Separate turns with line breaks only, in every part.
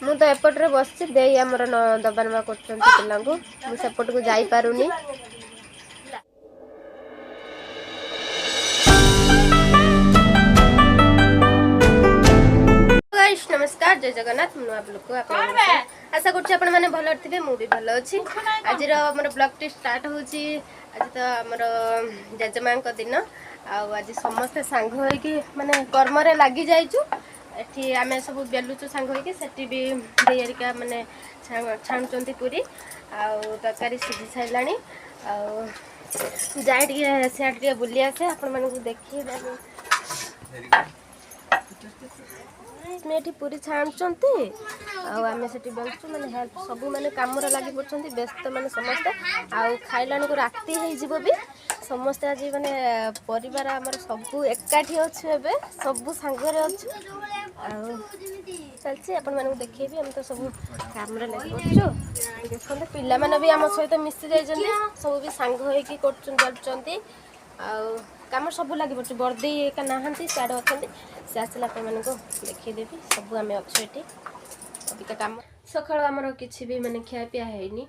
ମୁଁ ତ ଏପଟରେ ବସିଛି ଦେଇ ଆମର ଦବା ନବା କରୁଛନ୍ତି ପିଲାଙ୍କୁ ମୁଁ ସେପଟକୁ ଯାଇପାରୁନି। नमस्कार जय जगन्नाथ मुआ ब्लॉग को आशा करुँच आपण मैंने भल थे मुझे भल अच्छी आज मोर ब्लॉग टी स्टार्ट होची। आज तो आमर जेजेमा दिन आज समस्ते सांग होइकी माने कर्म रे लगी जाइचु। एठी आमे सब बेलुचु सांग होइकी सेठी भी देयरिका माने छाणुचंती पूरी आ तरकारी सिझी साइलानी आ जाए टिके सियाड टिके बुली आसे आपण मानकु देखि पूरी छाणुचंती आमे सेठी बेलचु माने हेल्प सब माने काम रे लागि पड़छंती व्यस्त माने समस्त आ खाइलान को राती हे जिवो भी समस्त आज माने परिवार हमर सब एकाठी अछि एबे सब संग रे अछि आ चलछि आपण मानकु देखिबी हम तो सब काम रे लागि पड़छु। देखो पिला माने भी हम सहित मिसि जाय जंदी सब भी संग होई की करछन जलचंती आ काम सब लागि पड़छु। बर्दी का नाहंती साड अछंती से आसला आपण मानकु देखि देबी सब आमे अछि एठी अबिका काम सकाळ हमर किछि भी माने खिया पिया हेनी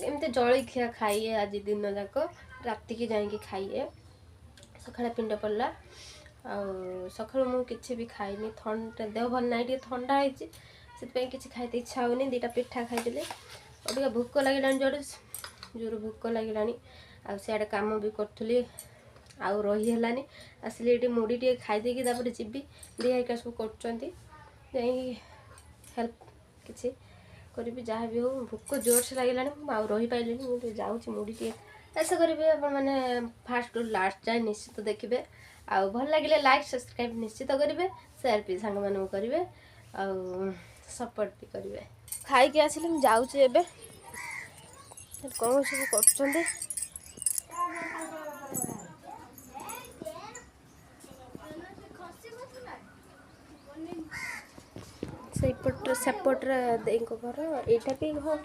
एमते जळी खिया खाइए आज दिन जाक राति की जाई की खाइए सकाळ पिंड पड़ला आ सकाळ मु किछि भी खाइनी ठंडा देह भल नाइ टे ठंडा आइछि से किछि खाइते इच्छा होनी दीटा पिठा खाइदेले अबिका भूख लागिलानी जोर भूख लागिलानी आ सियाडे काम भी करथुली आ रही हेलानी आसले एटी मुड़ी टे खाइ देकी तापर जिबी देहिका सब करचंती जाई हेल्प किछि करिबी जहाँ भी हो भूख जोर से लागिलानी आ रही पाइलेनी मु जाउछि मुड़ी टे ऐसा करिबे अपन माने फास्ट टू लास्ट जाय निश्चित देखिबे आ भल लागिले लाइक सब्सक्राइब निश्चित करिबे शेयर भी संग मानू करिबे आ सपोर्ट भी करिबे। खाइ के आसिले हम जाउछि एबे कोन सब करचंती सेपट्रे देको घर एटा भी घर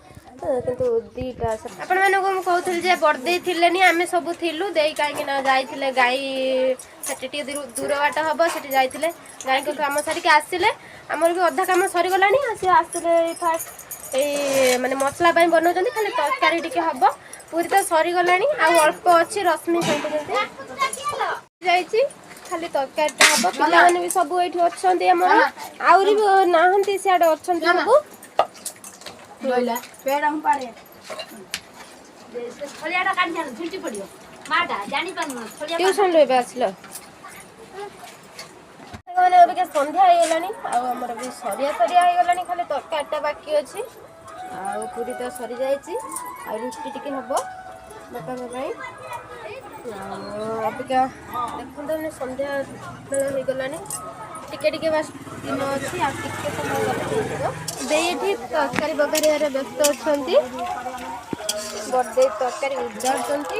किंतु दीटा आपण मानको हम कहउथल जे बर्दे थिलेनी आमे सब थिलु देई काहे ना जाइथिले गाई सेठी टी दूर बाट हबो सेठी जाइथिले गाई को काम सारी के आसिले हमर भी अधा काम सरी गलानी आसी आसिले फास्ट ए माने मसला पई बनौचंदी खाली तरकारी टिके हबो पूरी तो सरी गलानी आ अल्प अछि रश्मि संपजंती जाइची खाली तरकारी हम पिला माने भी सब एठी अछंती हमर आउरी भी नाहंती सियाड अछंती सब रोइला पेड़ हम पाड़े फलियाटा काट जान झुंटी पड़ियो माटा जानि पान फलिया ट्यूशन लेबे आछलो माने अबे के संध्या आइ गेलानी आ हमर भी सरिया आइ गेलानी खाली तरकारीटा बाकी अछि आ पूरी तो सरी जाइची आ रुटी टिके हबो बापा भाई अबिका देखते संध्या बेला हो गलानी टिके टिके बस दिन अच्छी आ टिके समय गले देठी तरकारी बगारिया व्यस्त अछंती बर्दे तरकारी उजाड़चंती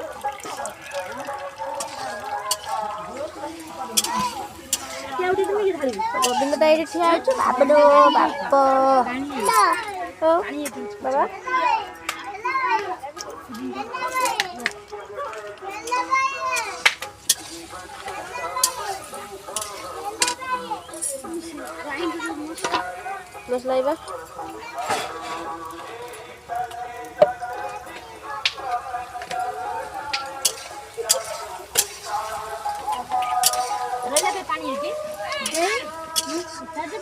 गोविंद दाई ठिया आइछु बाबडो बाप बाबा मसला इबा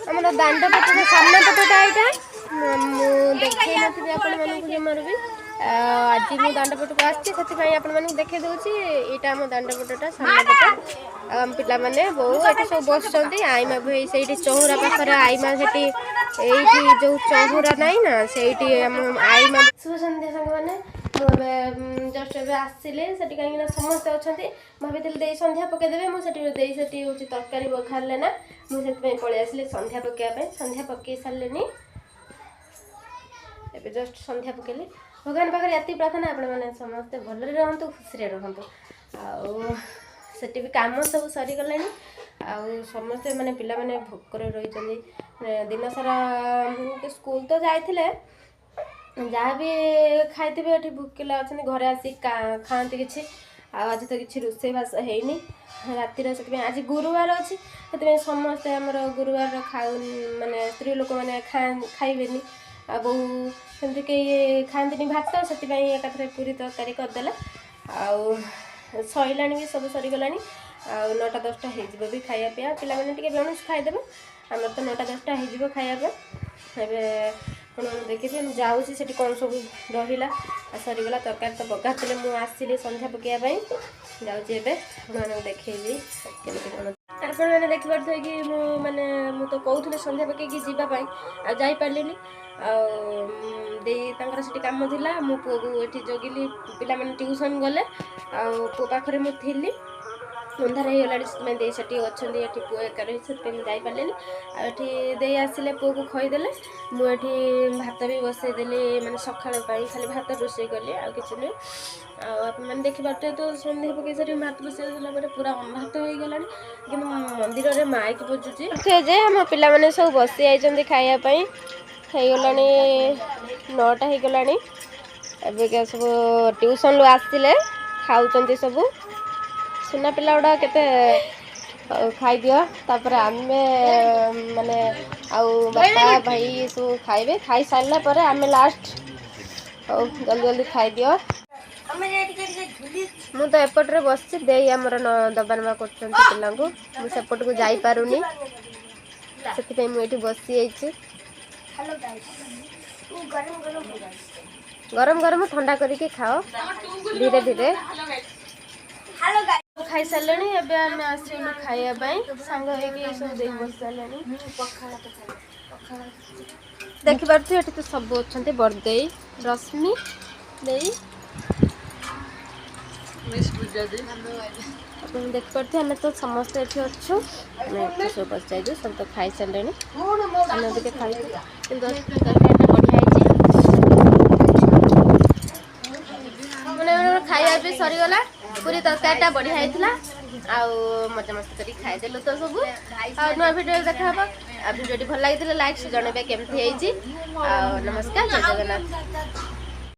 हमर दांडा पटे सामने पटेटा एटा मु देखै नथि आपण मानकु जे मारबी आज मु दांडा पटे को आछि सेति भाई आपण मानकु देखै दोछि एटा हम दांडा पटेटा सामने पटे हम पिला माने बहु एटा सब बसचंती आईमा भई सेठी चौरा पाखरे आईमा सेठी एठी जो चौरा नाही ना सेठी हम आईमा शुभ संध्या संग माने जस्ट एबे आसिले सेठी काहे ना समस्त अछंती भाबितले देई संध्या पके देबे मु सेठी देई सेठी होची तरकारी बखारले ना मु सेति पे पळे आसिले संध्या पके पे संध्या पके सारलेनी एबे जस्ट संध्या पकेली भगवान पाखरे याती प्रार्थना आपण माने समस्त भलरे रहंतु खुशी रे रहंतु आ सेठी भी काम सब सरी गलेनी आ समस्त माने पिला माने भोकर रही चली दिन सारा स्कूल तो जाइथिले जहाँ भी खाइबे ये भूकिला अच्छा घरे आसी खाती कि आज तो किसी रोषेईबास है रातिर से आज गुरुवार अच्छी से समस्ते आमर गुरुवार खाऊ माने स्त्री लोक मैंने खाइबे बो सेमती कई खाती भात से एकाथरे पूरी तरकारी करदे आउ सैला भी सब सरीगला आ 9टा 10टा हो भी खाया पिया पिला मैंने टे बेणुस खाईदे आम तो 9टा 10टा हो खायापे कौन देखिए जाऊँगी से कौन सब रहा सरीगला तरकारी तो पकाते मुझे आसली संध्या पकाइवाई जाऊँगी देखी केमती कौन आप देखिपे कि मुझे तो कहते संध्या पकईकी जावाई आईपारे से कम था मो पुओ को ये जगिली पिला मैंने ट्यूशन गले पु पाखे मुझे अंधार हो गला दे से अच्छा पु एक रही से जापारे आठी आसिले पुओ को खईदे मुझे भात भी बसईदेली मैंने सका खाली भात रोषे कली आ कि मैंने देखिपे तो सन्ध्या पकई सारी भात बसईदेला पूरा अनभात हो गला कि मंदिर में माइक बजुचे जे आम पिला मैंने सब बसी आई खायापाई हो गला 9टा हो गला एवं सब ट्यूशन रू आसते खाऊँ सब सुना पिला गुड़ा केते खाई दियो तापर आमे माने आउ बापा भाई सब खाइबे खाई सारला पर आमे लास्ट जल्दी जल्दी खाई दियो मु तो एपटे बस दे आमर दबा नवा कर पिला को सेपट को जाई पारुनी से मुझे बसी गरम गरम ठंडा करके खाओ धीरे धीरे खाई सारे एवं आसलु खायापाई सांग सब दे बस सारे देखिपे ये तो सब अच्छा बरदे रश्मि दे देखिपे आम तो समस्त ये अच्छु सब बस जाइए सब तो खाई सारे खाई मैंने खाया भी सरीगला पूरी तरकारीटा बढ़िया होता आउ मजा मस्ती कर खाईदेलु तो सब नुआ भिडियो देखा भिडियो भल लगी लाइक से जनइबे केमती नमस्कार जय जगन्नाथ।